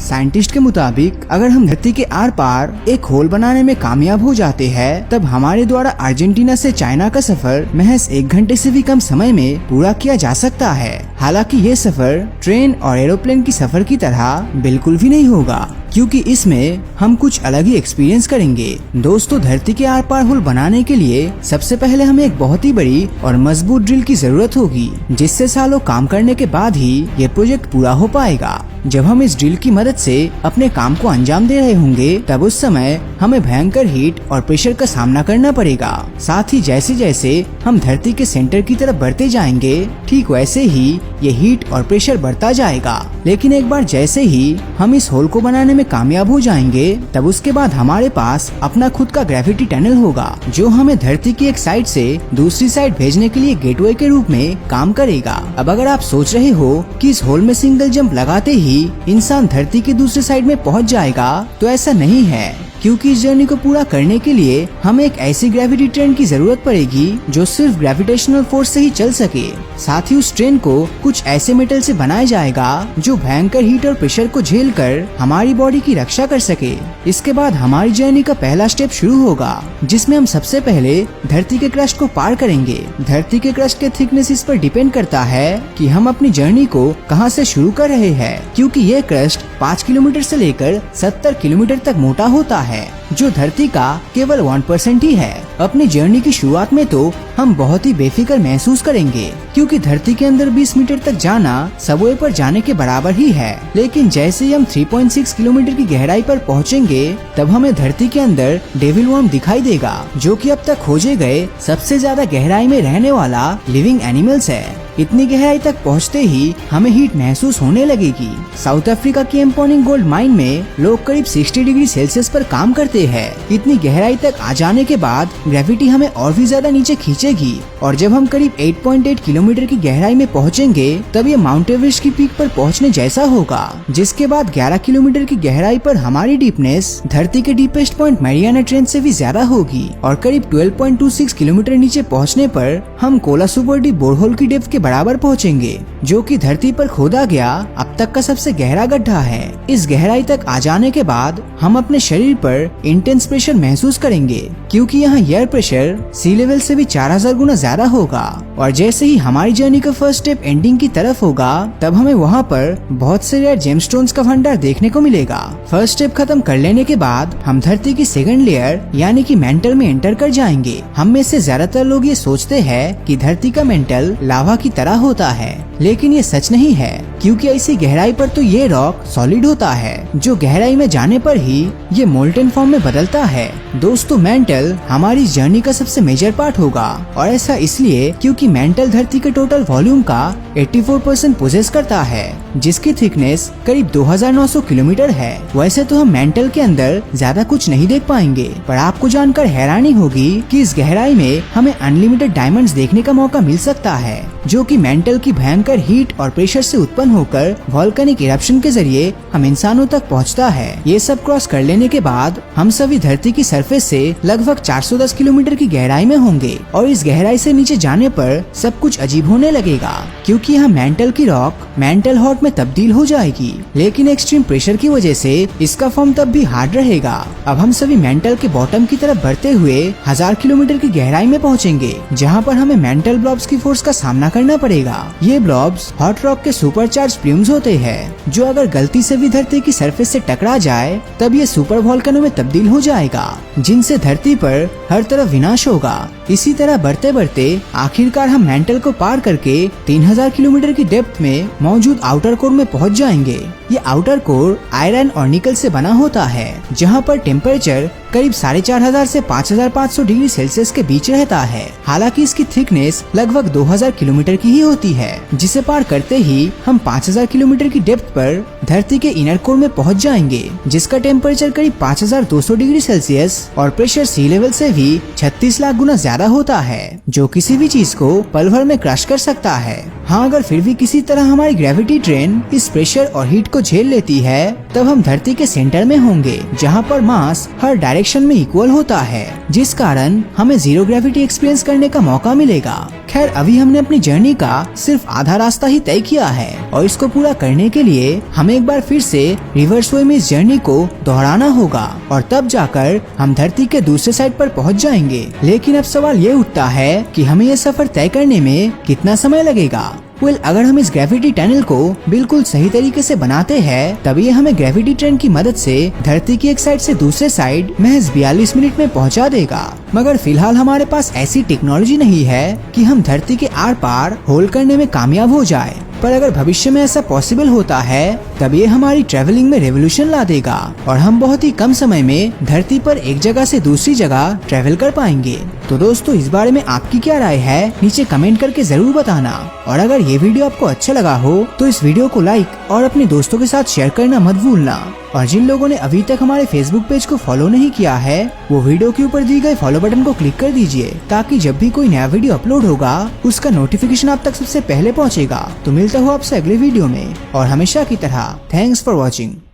Scientist के मुताबिक अगर हम धरती के आर पार एक होल बनाने में कामयाब हो जाते हैं, तब हमारे द्वारा अर्जेंटीना से चाइना का सफर महज 1 घंटे से भी कम समय में पूरा किया जा सकता है। हालांकि ये सफर ट्रेन और एरोप्लेन की सफर की तरह बिल्कुल भी नहीं होगा, क्योंकि इसमें हम कुछ अलग ही एक्सपीरियंस करेंगे। दोस्तों, धरती के आर पार होल बनाने के लिए सबसे पहले हमें एक बहुत ही बड़ी और मजबूत ड्रिल की जरूरत होगी, जिससे सालों काम करने के बाद ही ये प्रोजेक्ट पूरा हो पाएगा। जब हम इस ड्रिल की मदद से अपने काम को अंजाम दे रहे होंगे, तब उस समय हमें भयंकर हीट और प्रेशर का सामना करना पड़ेगा। साथ ही जैसे जैसे हम धरती के सेंटर की तरफ बढ़ते जाएंगे, ठीक वैसे ही ये हीट और प्रेशर बढ़ता जाएगा। लेकिन एक बार जैसे ही हम इस होल को बनाने में कामयाब हो जाएंगे, तब उसके बाद हमारे पास अपना खुद का ग्रेविटी टनल होगा, जो हमें धरती की एक साइड से दूसरी साइड भेजने के लिए गेटवे के रूप में काम करेगा। अब अगर आप सोच रहे हो कि इस होल में सिंगल जंप लगाते ही इंसान धरती के दूसरे साइड में पहुंच जाएगा, तो ऐसा नहीं है, क्योंकि इस जर्नी को पूरा करने के लिए हमें एक ऐसी ग्रेविटी ट्रेन की जरूरत पड़ेगी जो सिर्फ ग्रेविटेशनल फोर्स से ही चल सके। साथ ही उस ट्रेन को कुछ ऐसे मेटल से बनाया जाएगा जो भयंकर हीट और प्रेशर को झेलकर हमारी बॉडी की रक्षा कर सके। इसके बाद हमारी जर्नी का पहला स्टेप शुरू होगा, जिसमें हम सबसे पहले धरती के क्रस्ट को पार करेंगे। धरती के क्रस्ट के थिकनेस इस पर डिपेंड करता है कि हम अपनी जर्नी को कहां से शुरू कर रहे हैं, क्योंकि ये क्रस्ट 5 किलोमीटर से लेकर 70 किलोमीटर तक मोटा होता है, जो धरती का केवल 1% ही है। अपनी जर्नी की शुरुआत में तो हम बहुत ही बेफिक्र महसूस करेंगे, क्योंकि धरती के अंदर 20 मीटर तक जाना सबवे पर जाने के बराबर ही है। लेकिन जैसे ही हम 3.6 किलोमीटर की गहराई पर पहुंचेंगे, तब हमें धरती के अंदर डेविल वर्म दिखाई देगा, जो कि अब तक खोजे गए सबसे ज्यादा गहराई में रहने वाला लिविंग एनिमल्स है। इतनी गहराई तक पहुंचते ही हमें हीट महसूस होने लगेगी। साउथ अफ्रीका की एम्पोनिंग गोल्ड माइन में लोग करीब 60 डिग्री सेल्सियस पर काम करते हैं। इतनी गहराई तक आ जाने के बाद ग्रेविटी हमें और भी ज्यादा नीचे खींचेगी, और जब हम करीब 8.8 किलोमीटर की गहराई में पहुंचेंगे, तब ये माउंट एवरेस्ट की पीक पर पहुंचने जैसा होगा। जिसके बाद 11 किलोमीटर की गहराई पर हमारी डीपनेस धरती के डीपेस्ट पॉइंट मैरियाना ट्रेंच से भी ज्यादा होगी, और करीब 12.26 किलोमीटर नीचे पहुंचने पर हम कोला सुपर डीप बोरहोल की डेप्थ के बराबर पहुंचेंगे, जो कि धरती पर खोदा गया अब तक का सबसे गहरा गड्ढा है। इस गहराई तक आ जाने के बाद हम अपने शरीर पर इंटेंस प्रेशर महसूस करेंगे, क्योंकि यहाँ एयर प्रेशर सी लेवल से भी 4000 गुना ज्यादा होगा। और जैसे ही हमारी जर्नी का फर्स्ट स्टेप एंडिंग की तरफ होगा, तब हमें वहाँ पर बहुत से रेयर जेमस्टोन्स का भंडार देखने को मिलेगा। फर्स्ट स्टेप खत्म कर लेने के बाद हम धरती की सेकंड लेयर यानी कि मेंटल में एंटर कर जाएंगे। हम में से ज्यादातर लोग ये सोचते हैं कि धरती का मेंटल लावा की तरह होता है, लेकिन ये सच नहीं है, क्योंकि ऐसी गहराई पर तो ये रॉक सॉलिड होता है, जो गहराई में जाने पर ही ये मोल्टन फॉर्म में बदलता है। दोस्तों, मेंटल हमारी जर्नी का सबसे मेजर पार्ट होगा, और ऐसा इसलिए क्योंकि मेंटल धरती के टोटल वॉल्यूम का 84% पोजेस करता है, जिसकी थिकनेस करीब 2900 किलोमीटर है। वैसे तो हम मेंटल के अंदर ज्यादा कुछ नहीं देख पाएंगे, पर आपको जानकर हैरानी होगी कि इस गहराई में हमें अनलिमिटेड डायमंड्स देखने का मौका मिल सकता है, जो कि मेंटल की भयंकर हीट और प्रेशर से उत्पन्न होकर वोल्केनिक इरप्शन के जरिए हम इंसानों तक पहुंचता है। ये सब क्रॉस कर लेने के बाद हम सभी धरती की सरफेस से लगभग 410 किलोमीटर की गहराई में होंगे, और इस गहराई से नीचे जाने पर सब कुछ अजीब होने लगेगा, क्योंकि यहाँ मेंटल की रॉक मेंटल हॉट में तब्दील हो जाएगी। लेकिन एक्सट्रीम प्रेशर की वजह से इसका फॉर्म तब भी हार्ड रहेगा। अब हम सभी मेंटल के बॉटम की तरफ बढ़ते हुए 1000 किलोमीटर की गहराई में पहुँचेंगे, जहाँ पर हमें मेंटल ब्लॉब्स की फोर्स का सामना करना पड़ेगा। ये ब्लॉब्स हॉट रॉक के सुपरचार्ज प्लूम्स होते हैं, जो अगर गलती से भी धरती की सरफेस से टकरा जाए, तब ये सुपर वोल्केनो में तब्दील हो जाएगा, जिनसे धरती पर हर तरफ विनाश होगा। इसी तरह बढ़ते बढ़ते आखिरकार हम मेंटल को पार करके 3000 किलोमीटर की डेप्थ में मौजूद आउटर कोर में पहुंच जाएंगे। ये आउटर कोर आयरन और निकल से बना होता है, जहां पर टेम्परेचर करीब 4500 से 5500 डिग्री सेल्सियस के बीच रहता है। हालांकि इसकी थिकनेस लगभग 2000 किलोमीटर की ही होती है, जिसे पार करते ही हम 5000 किलोमीटर की डेप्थ पर धरती के इनर कोर में पहुंच जाएंगे, जिसका टेम्परेचर करीब 5200 डिग्री सेल्सियस और प्रेशर सी लेवल से भी 36 लाख गुना ज्यादा होता है, जो किसी भी चीज को पल भर में क्रश कर सकता है। हाँ, अगर फिर भी किसी तरह हमारी ग्रेविटी ट्रेन इस प्रेशर और हीट को झेल लेती है, तब हम धरती के सेंटर में होंगे, जहाँ पर मास हर डायरेक्शन में इक्वल होता है, जिस कारण हमें जीरो ग्रेविटी एक्सपीरियंस करने का मौका मिलेगा। खैर, अभी हमने अपनी जर्नी जर्नी का सिर्फ आधा रास्ता ही तय किया है और इसको पूरा करने के लिए हमें एक बार फिर से रिवर्स वे में इस जर्नी को दोहराना होगा और तब जाकर हम धरती के दूसरे साइड पर पहुंच जाएंगे। लेकिन अब सवाल ये उठता है कि हमें ये सफर तय करने में कितना समय लगेगा। अगर हम इस ग्रेविटी टनल को बिल्कुल सही तरीके से बनाते हैं तब ये हमें ग्रेविटी ट्रेन की मदद से धरती की एक साइड से दूसरे साइड महज 42 मिनट में पहुंचा देगा। मगर फिलहाल हमारे पास ऐसी टेक्नोलॉजी नहीं है कि हम धरती के आर पार होल करने में कामयाब हो जाए। पर अगर भविष्य में ऐसा पॉसिबल होता है तब ये हमारी ट्रेवलिंग में रेवोल्यूशन ला देगा और हम बहुत ही कम समय में धरती पर एक जगह से दूसरी जगह ट्रेवल कर पाएंगे। तो दोस्तों, इस बारे में आपकी क्या राय है नीचे कमेंट करके जरूर बताना। और अगर ये वीडियो आपको अच्छा लगा हो तो इस वीडियो को लाइक और अपने दोस्तों के साथ शेयर करना मत भूलना। और जिन लोगों ने अभी तक हमारे फेसबुक पेज को फॉलो नहीं किया है वो वीडियो के ऊपर दी गए फॉलो बटन को क्लिक कर दीजिए ताकि जब भी कोई नया वीडियो अपलोड होगा उसका नोटिफिकेशन आप तक सबसे पहले पहुंचेगा। तो मिलता हूँ आपसे अगले वीडियो में और हमेशा की तरह थैंक्स फॉर वॉचिंग।